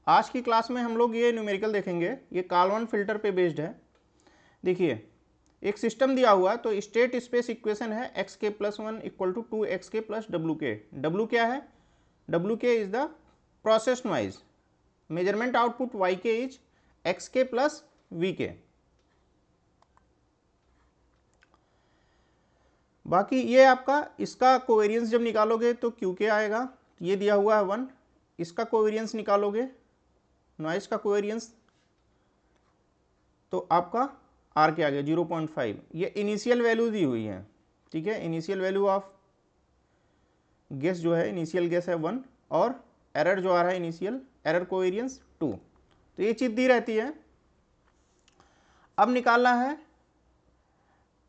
आज की क्लास में हम लोग ये न्यूमेरिकल देखेंगे, ये काल्वन फिल्टर पे बेस्ड है। देखिए एक सिस्टम दिया हुआ, तो स्टेट स्पेस इक्वेशन है X K plus 1 equal to 2 XK plus W K. W क्या है? W K is the process noise, measurement output Y K is XK plus V K. बाकी ये आपका इसका कोवेरियंस जब निकालोगे तो क्यू के आएगा, ये दिया हुआ है 1। इसका कोवेरियंस निकालोगे, नॉइज का कोवेरियंस, तो आपका आर के आ गया 0.5। ये इनिशियल वैल्यू दी हुई है, ठीक है। इनिशियल वैल्यू ऑफ गेस जो है, इनिशियल गेस है 1 और एरर जो आ रहा है इनिशियल एरर कोवेरियंस 2। तो ये चीज़ दी रहती है। अब निकालना है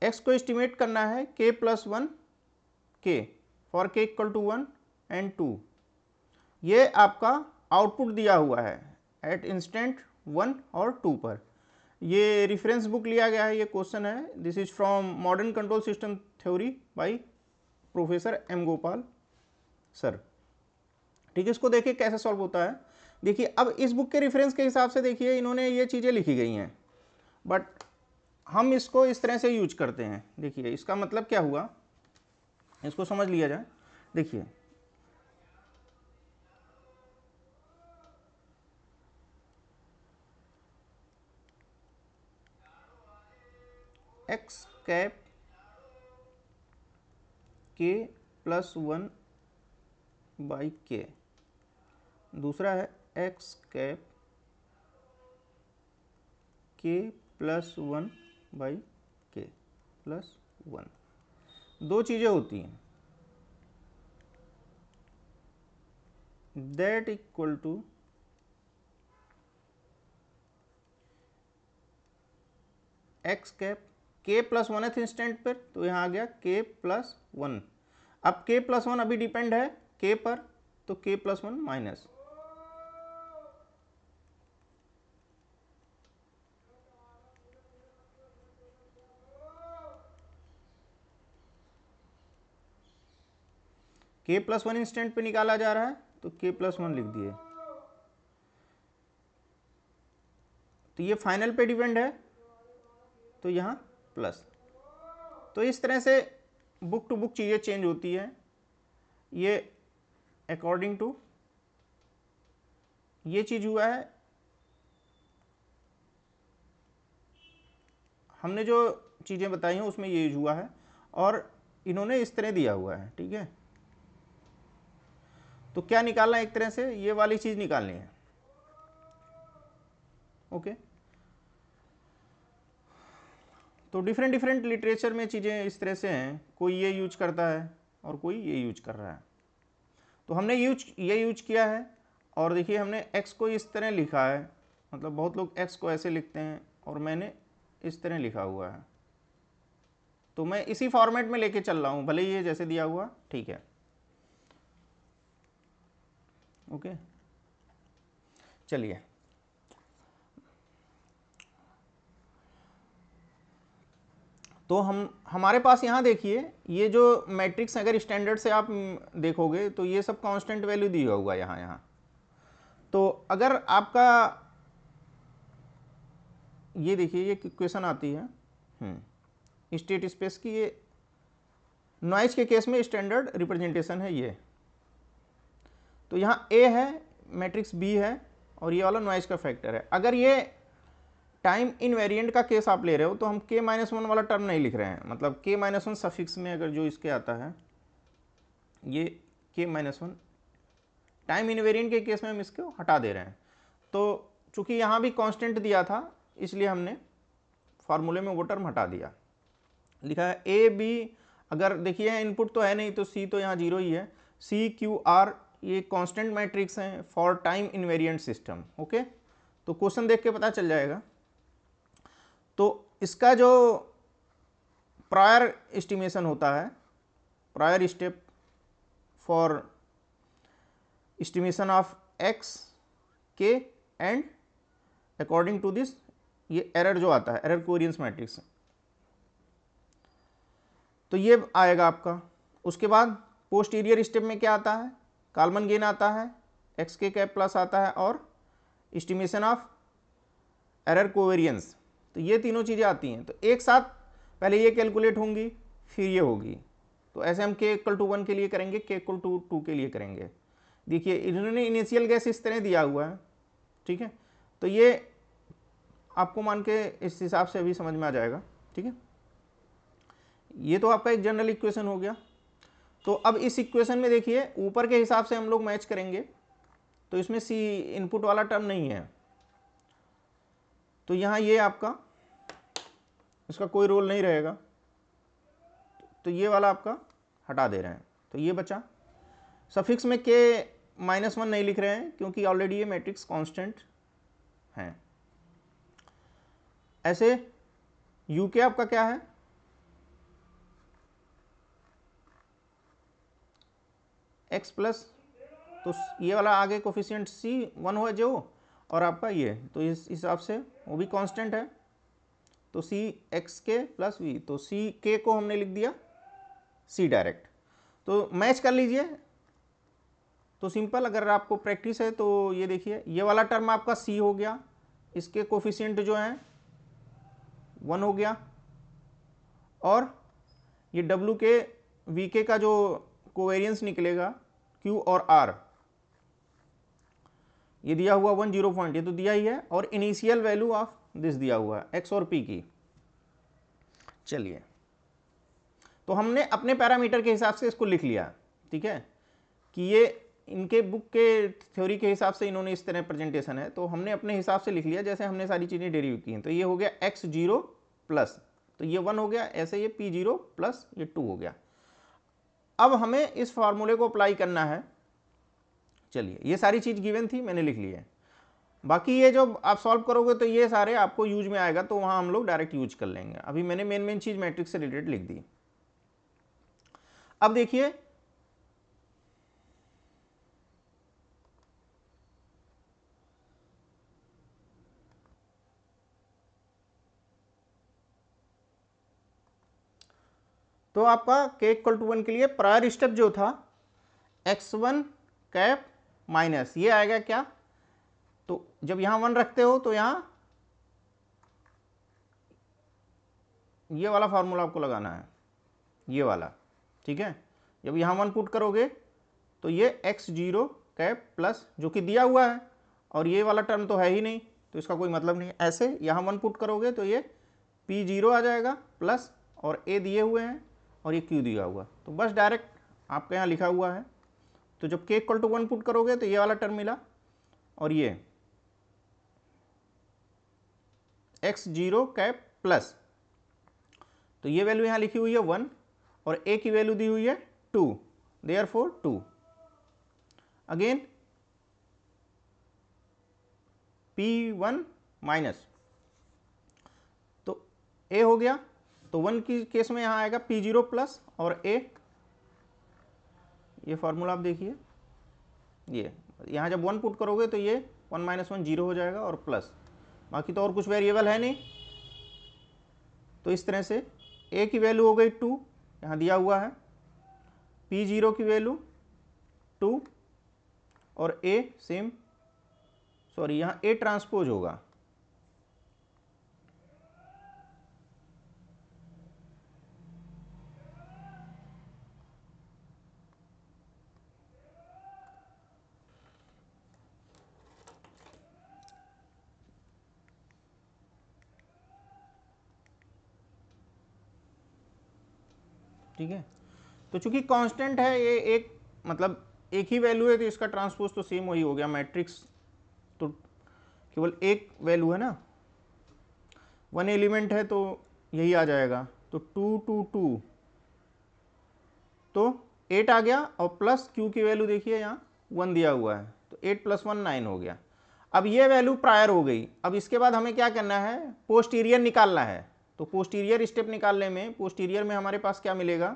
x को एस्टिमेट करना है k plus 1 k for k equal to 1 and 2। ये आपका आउटपुट दिया हुआ है एट इंस्टेंट 1 और 2 पर। ये रेफरेंस बुक लिया गया है, ये क्वेश्चन है। This is from modern control system theory by professor M Gopal sir, ठीक है। इसको देखिए कैसे सॉल्व होता है। देखिए अब इस बुक के रेफरेंस के हिसाब से देखिए इन्होंने ये चीज़ें लिखी गई हैं, बट हम इसको इस तरह से यूज करते हैं। देखिए इसका मतलब क्या हुआ, इसको समझ लिया जाए। देखिए x cap k plus 1 by k, दूसरा है x cap k plus 1 by k plus 1। दो चीज़ें होती हैं, that equal to x cap k plus 1th instant पर, तो यहाँ आ गया के प्लस 1। अब के प्लस 1 अभी डिपेंड है के पर, तो के प्लस 1 माइनस के प्लस 1 इंस्टेंट पे निकाला जा रहा है, तो के प्लस 1 लिख दिए। तो ये फाइनल पे डिपेंड है, तो यहाँ प्लस। तो इस तरह से बुक टू बुक चीज़ें चेंज होती है। ये अकॉर्डिंग टू ये चीज़ हुआ है, हमने जो चीज़ें बताई हैं उसमें ये यूज हुआ है और इन्होंने इस तरह दिया हुआ है, ठीक है। तो क्या निकालना है, एक तरह से ये वाली चीज़ निकालनी है, ओके। तो डिफरेंट डिफरेंट लिटरेचर में चीज़ें इस तरह से हैं, कोई ये यूज करता है और कोई ये यूज कर रहा है। तो हमने ये यूज किया है, और देखिए हमने x को इस तरह लिखा है, मतलब बहुत लोग x को ऐसे लिखते हैं और मैंने इस तरह लिखा हुआ है। तो मैं इसी फॉर्मेट में लेके चल रहा हूँ, भले ही ये जैसे दिया हुआ ठीक है, ओके। चलिए तो हमारे पास यहाँ देखिए, ये जो मैट्रिक्स अगर स्टैंडर्ड से आप देखोगे तो ये सब कांस्टेंट वैल्यू दिया हुआ यहाँ। तो अगर आपका ये देखिए ये इक्वेशन आती है स्टेट स्पेस की, ये नॉइज के केस में स्टैंडर्ड रिप्रेजेंटेशन है ये। तो यहाँ ए है, मैट्रिक्स बी है और ये वाला नॉइज का फैक्टर है। अगर ये टाइम इनवेरिएंट का केस आप ले रहे हो तो हम k-1 वाला टर्म नहीं लिख रहे हैं, मतलब k-1 सफिक्स में अगर जो इसके आता है ये k-1, टाइम इनवेरिएंट के केस में हम इसको हटा दे रहे हैं। तो चूंकि यहाँ भी कांस्टेंट दिया था इसलिए हमने फार्मूले में वो टर्म हटा दिया। लिखा है ए बी, अगर देखिए इनपुट तो है नहीं तो सी तो यहाँ 0 ही है। सी क्यू आर ये कांस्टेंट मैट्रिक्स हैं for time invariant system, okay. तो क्वेश्चन देख के पता चल जाएगा। तो इसका जो प्रायर एस्टिमेशन होता है, prior step for estimation of x के एंड अकॉर्डिंग टू दिस, ये एरर जो आता है एरर कोवेरियंस मैट्रिक्स, तो ये आएगा आपका। उसके बाद पोस्टीरियर स्टेप में क्या आता है, काल्मन गेन आता है, एक्स के कैप प्लस आता है और एस्टिमेशन ऑफ एरर कोवेरियंस, तो ये तीनों चीज़ें आती हैं। तो एक साथ पहले ये कैलकुलेट होंगी फिर ये होगी। तो ऐसे हम k इक्वल टू 1 के लिए करेंगे, k इक्वल टू 2 के लिए करेंगे। देखिए इन्होंने इनिशियल गैस इस तरह दिया हुआ है, ठीक है। तो ये आपको मान के इस हिसाब से अभी समझ में आ जाएगा, ठीक है। ये तो आपका एक जनरल इक्वेशन हो गया। तो अब इस इक्वेशन में देखिए ऊपर के हिसाब से हम लोग मैच करेंगे, तो इसमें सी इनपुट वाला टर्म नहीं है, तो यहाँ ये आपका इसका कोई रोल नहीं रहेगा, तो ये वाला आपका हटा दे रहे हैं। तो ये बचा। सफिक्स में के -1 नहीं लिख रहे हैं क्योंकि ऑलरेडी ये मैट्रिक्स कांस्टेंट है। ऐसे यू के आपका क्या है, x प्लस, तो ये वाला आगे कोफिशिएंट c 1 हो जो, और आपका ये, तो इस हिसाब से वो भी कांस्टेंट है, तो सी एक्स के प्लस वी, तो सी के को हमने लिख दिया सी डायरेक्ट। तो मैच कर लीजिए, तो सिंपल, अगर आपको प्रैक्टिस है तो ये देखिए ये वाला टर्म आपका सी हो गया, इसके कोफिशिएंट जो हैं 1 हो गया, और ये डब्ल्यू के वी के का जो कोवेरियंस निकलेगा क्यू और आर, ये दिया हुआ 1 0 पॉइंट, ये तो दिया ही है, और इनिशियल वैल्यू ऑफ दिस दिया हुआ है एक्स और पी की। चलिए, तो हमने अपने पैरामीटर के हिसाब से इसको लिख लिया, ठीक है, कि ये इनके बुक के थ्योरी के हिसाब से इन्होंने इस तरह प्रेजेंटेशन है, तो हमने अपने हिसाब से लिख लिया जैसे हमने सारी चीज़ें डेरिव की हैं। तो ये हो गया x0 प्लस, तो ये 1 हो गया, ऐसे ये p0 प्लस ये 2 हो गया। अब हमें इस फॉर्मूले को अप्लाई करना है। चलिए, ये सारी चीज़ गिवन थी, मैंने लिख ली है। बाकी ये जो आप सॉल्व करोगे तो ये सारे आपको यूज में आएगा, तो वहाँ हम लोग डायरेक्ट यूज कर लेंगे। अभी मैंने मेन चीज़ मैट्रिक्स से रिलेटेड लिख दी। अब देखिए, तो आपका k इक्वल टू 1 के लिए प्रायर स्टेप जो था x1 कैप माइनस, ये आएगा क्या, तो जब यहां 1 रखते हो तो यहां ये वाला फॉर्मूला आपको लगाना है, ये वाला, ठीक है। जब यहां 1 पुट करोगे तो ये x0 कैप प्लस, जो कि दिया हुआ है, और ये वाला टर्म तो है ही नहीं, तो इसका कोई मतलब नहीं। ऐसे यहां 1 पुट करोगे तो ये p0 आ जाएगा प्लस, और a दिए हुए हैं और ये q दिया हुआ, तो बस डायरेक्ट आपके यहाँ लिखा हुआ है। तो जब k इक्वल टू 1 पुट करोगे तो ये वाला टर्म मिला, और ये x0 कैप प्लस, तो ये वैल्यू यहाँ लिखी हुई है 1, और a की वैल्यू दी हुई है 2, देयरफॉर 2। अगेन p1 माइनस, तो a हो गया, तो 1 की केस में यहाँ आएगा p0 प्लस और a, ये फॉर्मूला आप देखिए, ये यहाँ जब 1 पुट करोगे तो ये 1 माइनस 1 0 हो जाएगा, और प्लस, बाकी तो और कुछ वेरिएबल है नहीं। तो इस तरह से a की वैल्यू हो गई 2, यहाँ दिया हुआ है, p0 की वैल्यू 2, और a सेम, सॉरी यहाँ a ट्रांसपोज होगा, ठीक है। तो चूंकि कांस्टेंट है ये, एक मतलब एक ही वैल्यू है, तो इसका ट्रांसपोज तो सेम वही हो गया। मैट्रिक्स तो केवल एक वैल्यू है ना, 1 एलिमेंट है तो यही आ जाएगा। तो 2 2 2, तो 8 आ गया, और प्लस q की वैल्यू देखिए यहाँ 1 दिया हुआ है, तो 8 प्लस 1 9 हो गया। अब ये वैल्यू प्रायर हो गई। अब इसके बाद हमें क्या करना है, पोस्टीरियर निकालना है। तो पोस्टीरियर स्टेप निकालने में, पोस्टीरियर में हमारे पास क्या मिलेगा,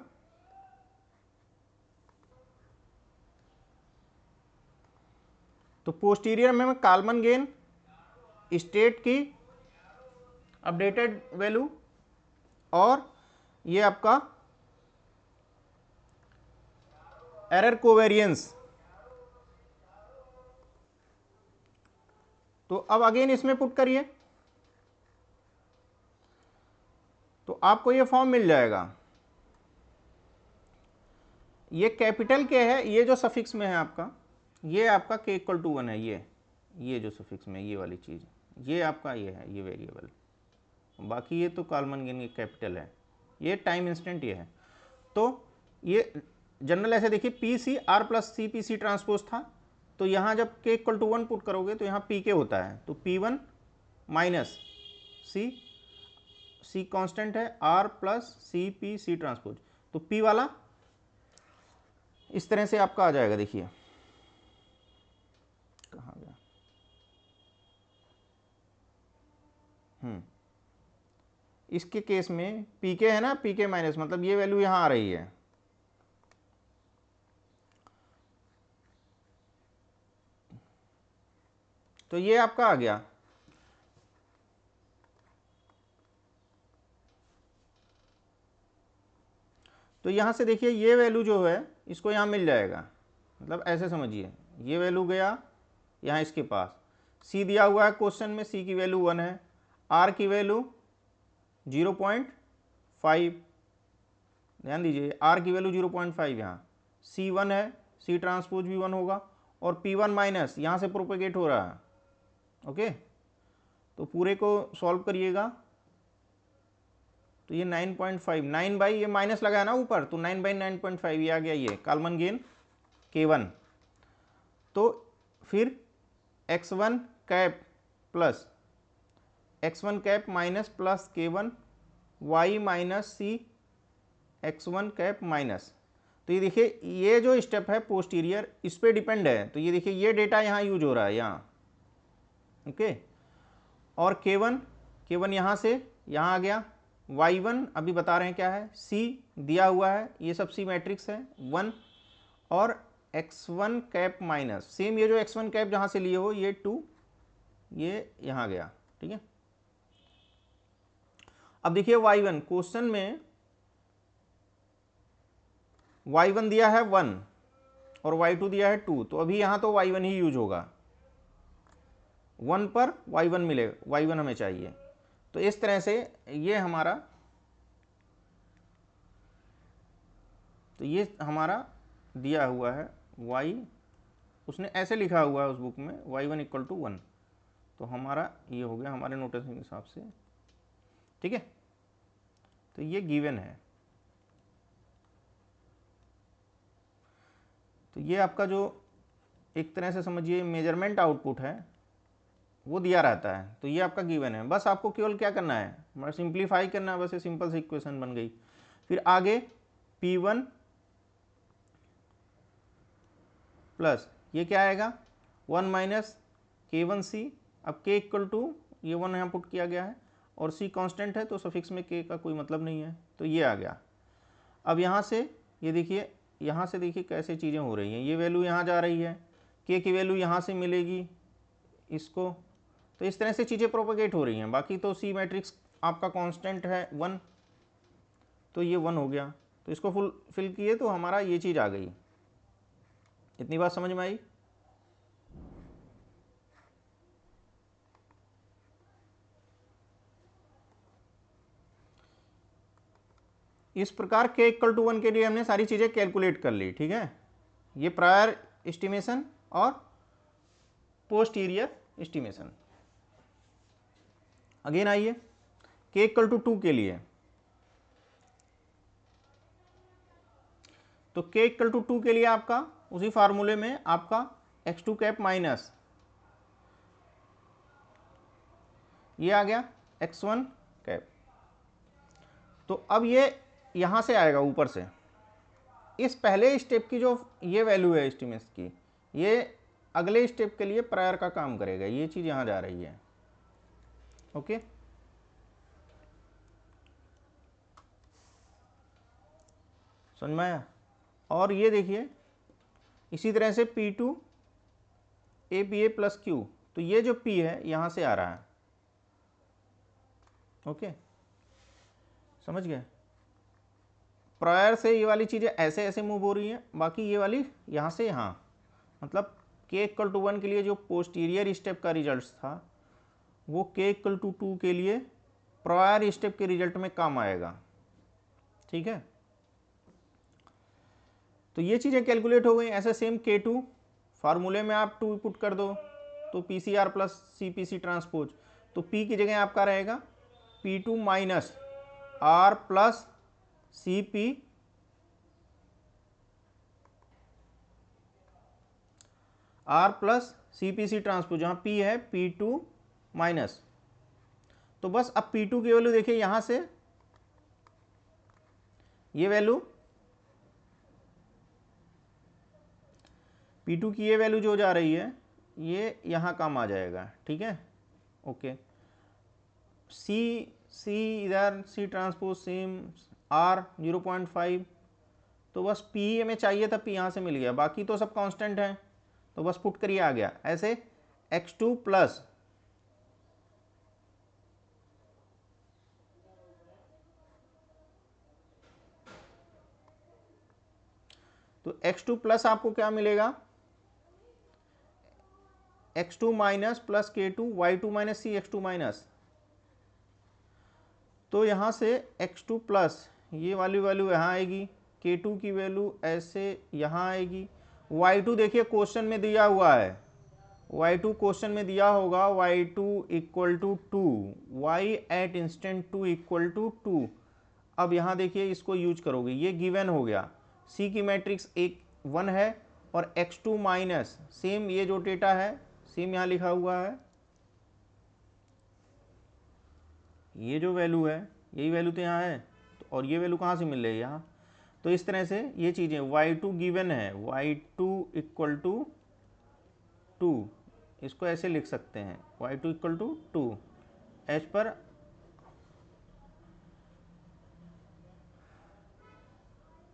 तो पोस्टीरियर में कॉल्मन गेन, स्टेट की अपडेटेड वैल्यू, और ये आपका एरर कोवेरियंस, तो अब अगेन इसमें पुट करिए तो आपको ये फॉर्म मिल जाएगा। ये कैपिटल के है, ये जो सफिक्स में है आपका, ये आपका k इक्वल टू 1 है, ये जो सफिक्स में ये वाली चीज़, ये आपका ये है, ये वेरिएबल, बाकी ये तो कॉलमन गेन कैपिटल है, ये टाइम इंस्टेंट ये है। तो ये जनरल ऐसे देखिए P C R plus C P C transpose था, तो यहाँ जब k इक्वल टू 1 पुट करोगे तो यहाँ पी के होता है, तो P1 माइनस सी कांस्टेंट है, R plus C P C transpose, तो P वाला इस तरह से आपका आ जाएगा। देखिए कहाँ गया, इसके केस में पी के है ना, पी के माइनस मतलब ये वैल्यू यहाँ आ रही है, तो ये आपका आ गया। तो यहाँ से देखिए ये वैल्यू जो है इसको यहाँ मिल जाएगा, मतलब ऐसे समझिए ये वैल्यू गया यहाँ इसके पास, सी दिया हुआ है क्वेश्चन में, सी की वैल्यू 1 है, आर की वैल्यू 0.5, ध्यान दीजिए आर की वैल्यू 0.5, यहाँ सी 1 है, सी ट्रांसपोज भी 1 होगा, और P1 माइनस यहाँ से प्रोपेगेट हो रहा है। ओके, तो पूरे को सॉल्व करिएगा तो ये 9.5, 9 बाई ये माइनस लगा है ना ऊपर, तो 9 बाई 9.5 ये आ गया, ये कॉलमन गेन K1। तो फिर x1 cap plus x1 cap minus plus K1 y minus C x1 cap minus, तो ये देखिए ये जो स्टेप है पोस्टीरियर इस पे डिपेंड है, तो ये देखिए ये डेटा यहाँ यूज हो रहा है यहाँ। ओके, और K1 यहाँ से यहाँ आ गया, y1 अभी बता रहे हैं क्या है, C दिया हुआ है, ये सब C मैट्रिक्स है 1, और x1 कैप माइनस सेम ये जो x1 कैप जहाँ से लिए हो ये 2, ये यहाँ गया। ठीक है, अब देखिए y1 क्वेश्चन में y1 दिया है 1 और y2 दिया है 2, तो अभी यहाँ तो y1 ही यूज होगा, 1 पर y1 मिलेगा, y1 हमें चाहिए। तो इस तरह से ये हमारा, तो ये हमारा दिया हुआ है y, उसने ऐसे लिखा हुआ है उस बुक में y1 इक्वल टू 1, तो हमारा ये हो गया हमारे नोटेशन के हिसाब से। ठीक है, तो ये गिवन है, तो ये आपका जो एक तरह से समझिए मेजरमेंट आउटपुट है वो दिया रहता है, तो ये आपका गिवन है। बस आपको केवल क्या करना है, मतलब सिंप्लीफाई करना है, बस ये सिंपल सी इक्वेशन बन गई। फिर आगे P1 प्लस ये क्या आएगा 1 माइनस K1C, अब K इक्वल टू ये 1 यहाँ पुट किया गया है, और C कांस्टेंट है तो सफिक्स में K का कोई मतलब नहीं है, तो ये आ गया। अब यहाँ से ये देखिए, यहाँ से देखिए कैसे चीज़ें हो रही हैं, ये वैल्यू यहाँ जा रही है, K की वैल्यू यहाँ से मिलेगी इसको, तो इस तरह से चीज़ें प्रोपेगेट हो रही हैं। बाकी तो C मैट्रिक्स आपका कांस्टेंट है 1, तो ये 1 हो गया, तो इसको फुल फिल किए तो हमारा ये चीज़ आ गई। इतनी बात समझ में आई? इस प्रकार k इक्वल टू 1 के लिए हमने सारी चीज़ें कैलकुलेट कर ली। ठीक है, ये प्रायर एस्टिमेशन और पोस्टीरियर एस्टिमेशन। अगेन आइए k इक्वल टू 2 के लिए, तो k इक्वल टू 2 के लिए आपका उसी फार्मूले में आपका x2 कैप माइनस ये आ गया x1 कैप, तो अब ये यहाँ से आएगा ऊपर से, इस पहले स्टेप की जो ये वैल्यू है एस्टिमेट की, ये अगले स्टेप के लिए प्रायर का काम करेगा, ये चीज़ यहाँ जा रही है। ओके, समझ में आया? और ये देखिए इसी तरह से P2 APA प्लस Q, तो ये जो P है यहाँ से आ रहा है। ओके, समझ गए? प्रायर से ये वाली चीज़ें ऐसे ऐसे मूव हो रही हैं, बाकी ये वाली यहाँ से यहाँ, मतलब k इक्वल टू 1 के लिए जो पोस्टीरियर स्टेप का रिजल्ट था वो k इक्वल टू 2 के लिए प्रायर स्टेप के रिजल्ट में काम आएगा। ठीक है, तो ये चीज़ें कैलकुलेट हो गई। ऐसे सेम K2 फार्मूले में आप 2 पुट कर दो तो PCR प्लस CPC ट्रांसपोज, तो P की जगह आपका रहेगा P2 minus R plus CP R plus CPC transpose, जहाँ P है P2 माइनस। तो बस अब P2 की वैल्यू देखिए, यहाँ से ये वैल्यू P2 की ये वैल्यू जो जा रही है ये यहाँ काम आ जाएगा। ठीक है, ओके। C इधर C ट्रांसपोज सेम R 0.5, तो बस P हमें चाहिए था, P यहाँ से मिल गया, बाकी तो सब कांस्टेंट है, तो बस पुट करिए आ गया। ऐसे x2 प्लस तो x2 प्लस आपको क्या मिलेगा, x2 minus plus K2 y2 minus C x2 minus. तो यहाँ से x2 प्लस ये वाली वैल्यू यहाँ आएगी, K2 की वैल्यू ऐसे यहाँ आएगी। y2 देखिए क्वेश्चन में दिया हुआ है, y2 क्वेश्चन में दिया होगा y2 equal to 2, y at instant 2 equal to 2। अब यहाँ देखिए इसको यूज करोगे, ये गिवन हो गया, C की मैट्रिक्स 1 है और x2 माइनस सेम ये जो डेटा है सेम यहाँ लिखा हुआ है, ये जो वैल्यू है यही वैल्यू तो यहाँ है, तो और ये वैल्यू कहाँ से मिल रही है यहाँ। तो इस तरह से ये चीज़ें y2 गिवन है, y2 इक्वल टू 2, इसको ऐसे लिख सकते हैं y2 equal to 2 as per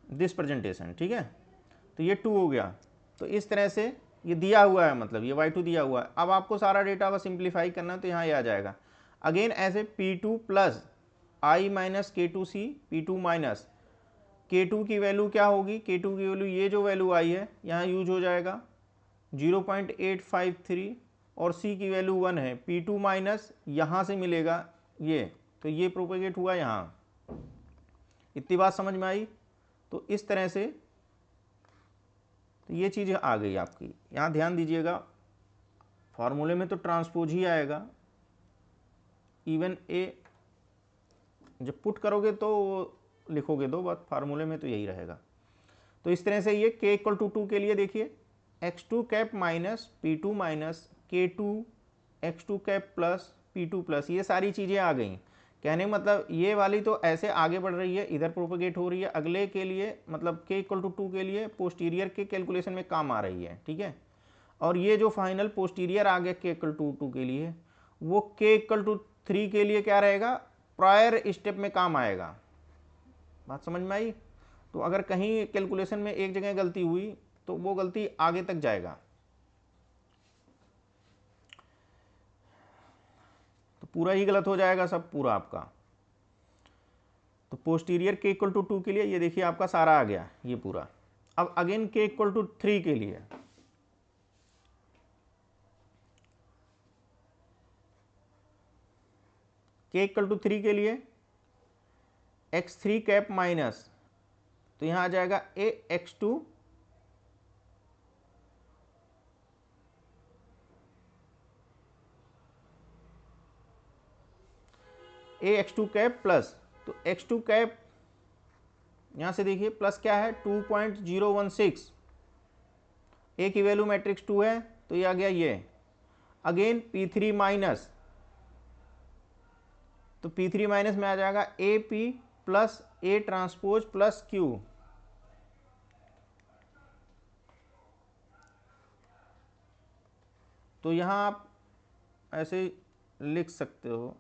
this presentation. ठीक है, तो ये 2 हो गया। तो इस तरह से ये दिया हुआ है, मतलब ये y2 दिया हुआ है। अब आपको सारा डेटा बस सिंप्लीफाई करना है, तो यहाँ ये आ जाएगा। अगेन ऐसे P2 plus I minus K2C P2 minus K2 की वैल्यू क्या होगी, K2 की वैल्यू ये जो वैल्यू आई है यहाँ यूज हो जाएगा 0.853 और C की वैल्यू 1 है, P2 माइनस यहाँ से मिलेगा ये, तो ये प्रोपेगेट हुआ यहाँ। इतनी बात समझ में आई। तो इस तरह से तो ये चीज़ आ गई आपकी। यहाँ ध्यान दीजिएगा, फॉर्मूले में तो ट्रांसपोज ही आएगा, इवन ए जब पुट करोगे तो लिखोगे दो बात, फार्मूले में तो यही रहेगा। तो इस तरह से ये k इक्वल टू 2 के लिए देखिए x2 cap minus P2 minus K2 x2 cap plus P2 plus, ये सारी चीज़ें आ गई। कहने मतलब ये वाली तो ऐसे आगे बढ़ रही है, इधर प्रोपेगेट हो रही है, अगले के लिए मतलब k इक्वल टू 2 के लिए पोस्टीरियर के कैलकुलेशन में काम आ रही है। ठीक है, और ये जो फाइनल पोस्टीरियर आ गया k इक्वल टू 2 के लिए, वो k इक्वल टू 3 के लिए क्या रहेगा, प्रायर स्टेप में काम आएगा। बात समझ में आई। तो अगर कहीं कैलकुलेशन में एक जगह गलती हुई तो वो गलती आगे तक जाएगा। तो पूरा ही गलत हो जाएगा सब पूरा आपका। तो पोस्टीरियर k इक्वल टू 2 के लिए ये देखिए आपका सारा आ गया ये पूरा। अब अगेन k इक्वल टू 3 के लिए k इक्वल टू 3 के लिए x3 कैप माइनस, तो यहाँ आ जाएगा a x2 x2 cap plus, तो x2 कैप यहाँ से देखिए प्लस क्या है 2.016, a की वैल्यू मैट्रिक्स 2 है तो ये आ गया ये। अगेन P3 माइनस, तो P3 माइनस में आ जाएगा AP plus A transpose plus Q। तो यहाँ आप ऐसे लिख सकते हो।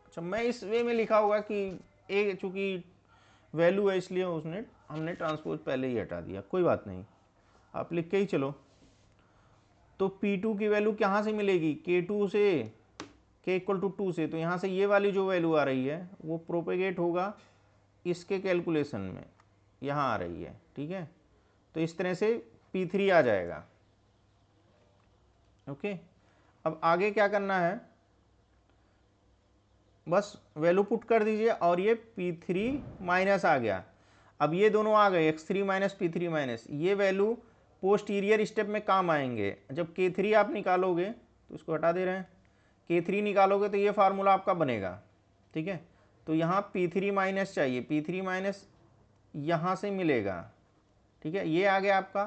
अच्छा, मैं इस वे में लिखा होगा कि A चूँकि वैल्यू है इसलिए हमने ट्रांसपोज पहले ही हटा दिया, कोई बात नहीं, आप लिख के ही चलो। तो P2 की वैल्यू कहाँ से मिलेगी, K2 से, k इक्वल टू 2 से, तो यहाँ से ये वाली जो वैल्यू आ रही है वो प्रोपेगेट होगा इसके कैलकुलेशन में, यहाँ आ रही है। ठीक है, तो इस तरह से P3 आ जाएगा। ओके, अब आगे क्या करना है, बस वैल्यू पुट कर दीजिए और ये P3 माइनस आ गया। अब ये दोनों आ गए X3 माइनस P3 माइनस, ये वैल्यू पोस्टीरियर स्टेप में काम आएंगे। जब K3 आप निकालोगे तो इसको हटा दे रहे हैं, K3 निकालोगे तो ये फार्मूला आपका बनेगा, ठीक है। तो यहाँ P3 माइनस चाहिए, P3 माइनस यहाँ से मिलेगा, ठीक है, ये आ गया आपका।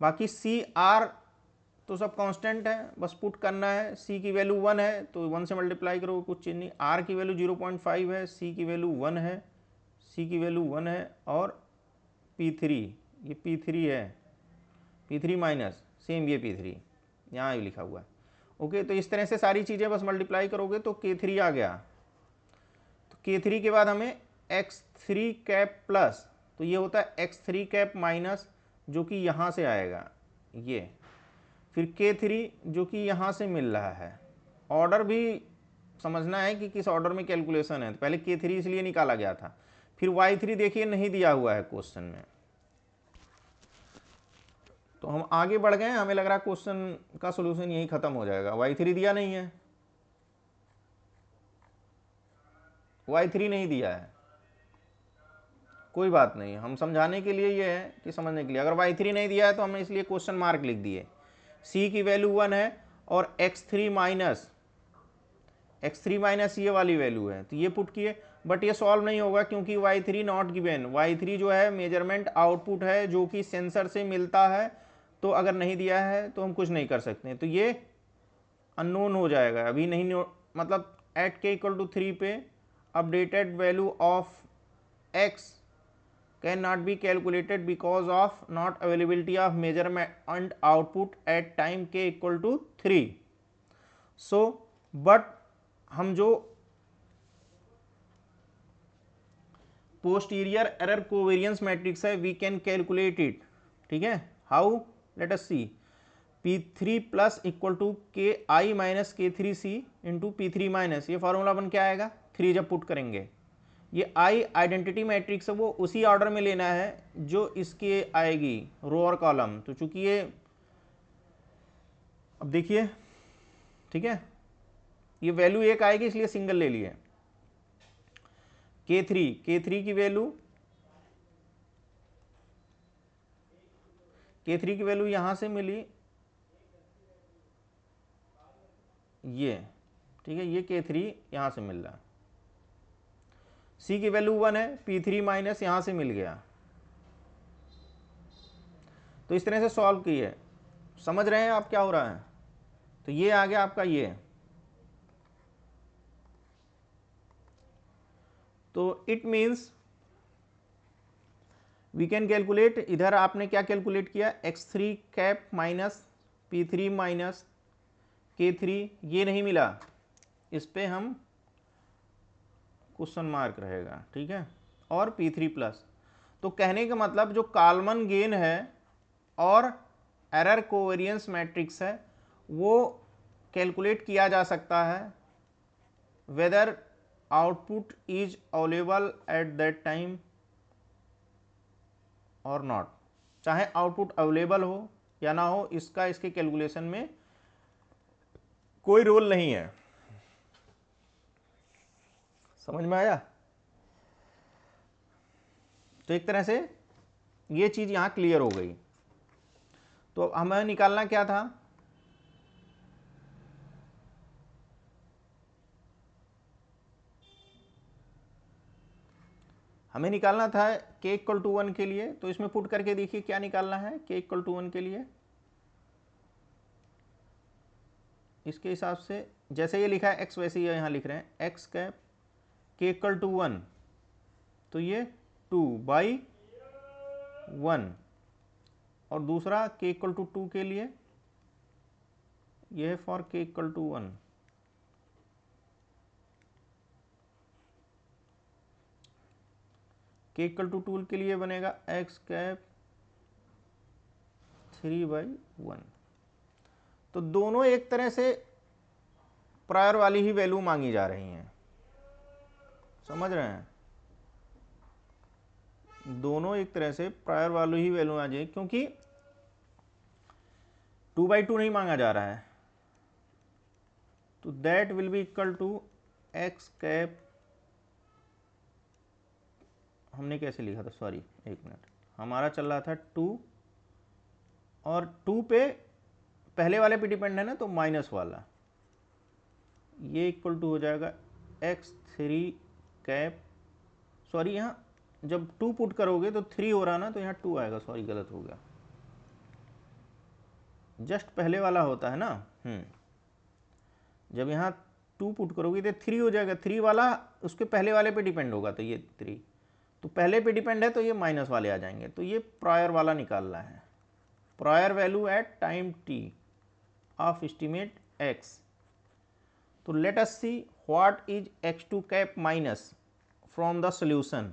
बाकी CR तो सब कांस्टेंट है, बस पुट करना है। C की वैल्यू 1 है तो 1 से मल्टीप्लाई करो, कुछ चीज़ नहीं। R की वैल्यू 0.5 है, C की वैल्यू 1 है, C की वैल्यू 1 है, और P3 ये P3 है, P3 माइनस सेम ये P3 यहाँ भी लिखा हुआ है। ओके, तो इस तरह से सारी चीज़ें बस मल्टीप्लाई करोगे तो K3 आ गया। तो K3 के बाद हमें X3 कैप प्लस, तो ये होता है X3 कैप माइनस, जो कि यहाँ से आएगा ये, फिर K3 जो कि यहाँ से मिल रहा है। ऑर्डर भी समझना है कि किस ऑर्डर में कैलकुलेशन है। तो पहले K3 इसलिए निकाला गया था, फिर Y3 देखिए नहीं दिया हुआ है क्वेश्चन में, तो हम आगे बढ़ गए। हमें लग रहा है क्वेश्चन का सॉल्यूशन यही खत्म हो जाएगा। Y3 दिया नहीं है, Y3 नहीं दिया है, कोई बात नहीं, हम समझाने के लिए ये है कि समझने के लिए। अगर Y3 नहीं दिया है तो हमने इसलिए क्वेश्चन मार्क लिख दिए। C की वैल्यू 1 है और X3 माइनस ये वाली वैल्यू है, तो ये पुट किए। बट ये सॉल्व नहीं होगा क्योंकि Y3 नॉट गिवन। Y3 जो है मेजरमेंट आउटपुट है जो कि सेंसर से मिलता है, तो अगर नहीं दिया है तो हम कुछ नहीं कर सकते। तो ये अननोन हो जाएगा, अभी नहीं, मतलब एट k इक्वल टू 3 पे updated value of x can not be calculated because of not availability of measurement output at time k equal to 3। So but हम जो पोस्टीरियर एरर कोवेरियंस मैट्रिक्स है we can calculate it, ठीक है। How, let us see. P3 plus equal to KI minus K3C into P3 minus, ये formula बन के आएगा 3 जब पुट करेंगे। ये I आइडेंटिटी मैट्रिक्स है, वो उसी ऑर्डर में लेना है जो इसके आएगी रो और कॉलम। तो चूंकि ये, अब देखिए, ठीक है, ये वैल्यू एक आएगी इसलिए सिंगल ले लिए। K3 की वैल्यू, K3 की वैल्यू यहां से मिली ये, ठीक है, ये K3 यहां से मिल रहा। C की वैल्यू 1 है, P3 माइनस यहां से मिल गया। तो इस तरह से सॉल्व किए। समझ रहे हैं आप क्या हो रहा है? तो ये आ गया आपका ये। तो it means we can calculate, इधर आपने क्या कैलकुलेट किया, X3 cap minus P3 minus K3, ये नहीं मिला, इस पे हम क्वेश्चन मार्क रहेगा, ठीक है, और P3 प्लस। तो कहने का मतलब जो कॉलमन गेन है और एरर कोवेरियंस मैट्रिक्स है वो कैलकुलेट किया जा सकता है whether output is available at that time और नॉट। चाहे आउटपुट अवेलेबल हो या ना हो, इसका इसके कैलकुलेशन में कोई रोल नहीं है। समझ में आया? तो एक तरह से ये चीज यहां क्लियर हो गई। तो हमें निकालना क्या था, हमें निकालना था k इक्वल टू 1 के लिए। तो इसमें पुट करके देखिए क्या निकालना है k इक्वल टू 1 के लिए। इसके हिसाब से जैसे ये लिखा है x वैसे ही यहाँ लिख रहे हैं, x cap k equal to 1, तो ये 2/1, और दूसरा k इक्वल टू 2 के लिए ये है for k equal to 1। k equal to 2 के लिए बनेगा x कैप 3/1। तो दोनों एक तरह से प्रायर वाली ही वैल्यू मांगी जा रही हैं, समझ रहे हैं? दोनों एक तरह से प्रायर वाली ही वैल्यू आ जाए, क्योंकि 2/2 नहीं मांगा जा रहा है, तो that will be equal to x cap, हमने कैसे लिखा था, सॉरी एक मिनट, हमारा चल रहा था 2 और 2 पे पहले वाले पे डिपेंड है ना, तो माइनस वाला, ये इक्वल टू हो जाएगा x3 कैप, सॉरी यहाँ जब 2 पुट करोगे तो 3 हो रहा ना, तो यहाँ 2 आएगा, सॉरी गलत हो गया, जस्ट पहले वाला होता है ना, जब यहाँ 2 पुट करोगे तो 3 हो जाएगा, 3 वाला उसके पहले वाले पे डिपेंड होगा, तो ये 3, तो पहले पे डिपेंड है तो ये माइनस वाले आ जाएंगे, तो ये प्रायर वाला निकालना है, prior value at time t of estimate x। तो let us see what is x2 cap minus from the solution.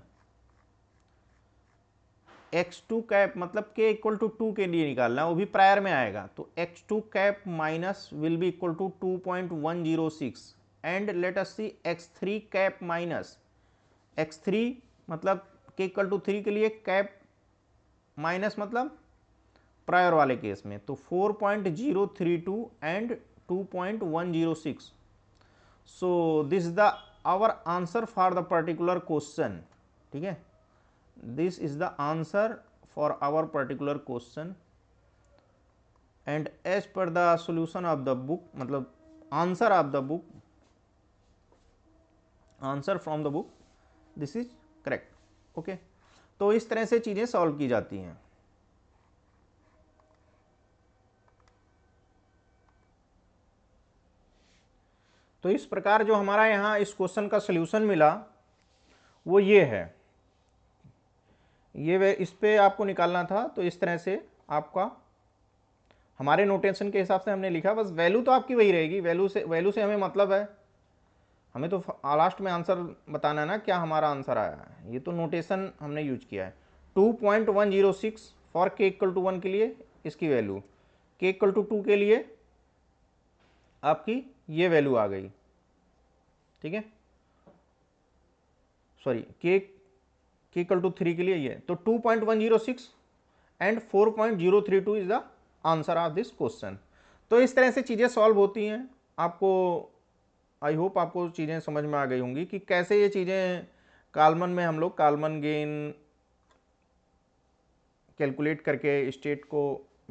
x2 cap मतलब k इक्वल टू 2 के लिए निकालना है, वो भी प्रायर में आएगा, तो x2 cap minus will be equal to 2.106 and let us see x3 cap minus, x3 मतलब k इक्वल टू 3 के लिए, कैप माइनस मतलब प्रायर वाले केस में, तो 4.032 and 2.106। So this is the our answer for the particular question, ठीक है, this is the answer for our particular question and as per the solution of the book, मतलब answer of the book, answer from the book, this is correct. Okay, तो इस तरह से चीजें solve की जाती हैं। तो इस प्रकार जो हमारा यहाँ इस क्वेश्चन का सॉल्यूशन मिला वो ये है, ये इस पे आपको निकालना था, तो इस तरह से आपका हमारे नोटेशन के हिसाब से हमने लिखा, बस वैल्यू तो आपकी वही रहेगी, वैल्यू से हमें मतलब है, हमें तो लास्ट में आंसर बताना है ना क्या हमारा आंसर आया है, ये तो नोटेशन हमने यूज किया है। 2.106 फॉर k इक्वल टू 1 के लिए इसकी वैल्यू, k इक्वल टू 2 के लिए आपकी ये वैल्यू आ गई, ठीक है, सॉरी k इक्वल टू 3 के लिए ये, तो 2.106 and 4.032 is the answer of this question. तो इस तरह से चीज़ें सॉल्व होती हैं। आपको आई होप आपको चीज़ें समझ में आ गई होंगी कि कैसे ये चीज़ें काल्मन में हम लोग काल्मन गेन कैलकुलेट करके स्टेट को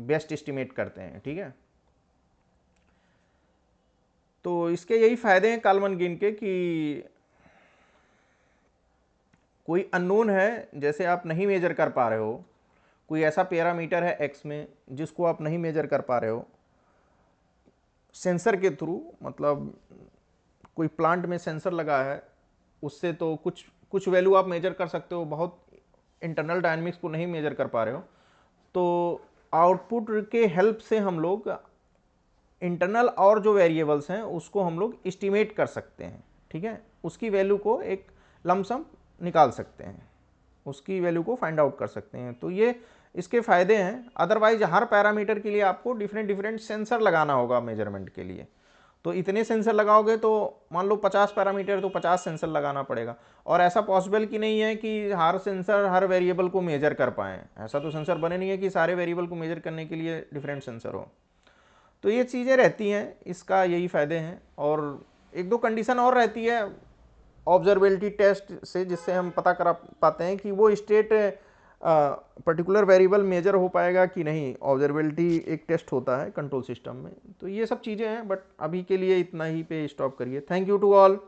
बेस्ट एस्टिमेट करते हैं, ठीक है। तो इसके यही फायदे हैं काल्मन गेन के कि कोई अननोन है, जैसे आप नहीं मेजर कर पा रहे हो, कोई ऐसा पैरामीटर है एक्स में जिसको आप नहीं मेजर कर पा रहे हो सेंसर के थ्रू, मतलब कोई प्लांट में सेंसर लगा है, उससे तो कुछ वैल्यू आप मेजर कर सकते हो, बहुत इंटरनल डायनेमिक्स को नहीं मेजर कर पा रहे हो, तो आउटपुट के हेल्प से हम लोग इंटरनल और जो वेरिएबल्स हैं उसको हम लोग एस्टिमेट कर सकते हैं, ठीक है, उसकी वैल्यू को एक लमसम निकाल सकते हैं, उसकी वैल्यू को फाइंड आउट कर सकते हैं। तो ये इसके फायदे हैं। अदरवाइज हर पैरामीटर के लिए आपको डिफरेंट सेंसर लगाना होगा मेजरमेंट के लिए, तो इतने सेंसर लगाओगे तो मान लो 50 पैरामीटर, तो 50 सेंसर लगाना पड़ेगा, और ऐसा पॉसिबल कि नहीं है कि हर सेंसर हर वेरिएबल को मेजर कर पाएँ, ऐसा तो सेंसर बने नहीं है कि सारे वेरिएबल को मेजर करने के लिए डिफरेंट सेंसर हो। तो ये चीज़ें रहती हैं, इसका यही फ़ायदे हैं। और एक दो कंडीशन और रहती है ऑब्जर्वेबिलिटी टेस्ट से, जिससे हम पता कर पाते हैं कि वो स्टेट पर्टिकुलर वेरिएबल मेजर हो पाएगा कि नहीं। ऑब्जर्वेबिलिटी एक टेस्ट होता है कंट्रोल सिस्टम में। तो ये सब चीज़ें हैं, बट अभी के लिए इतना ही पे स्टॉप करिए। Thank you to all.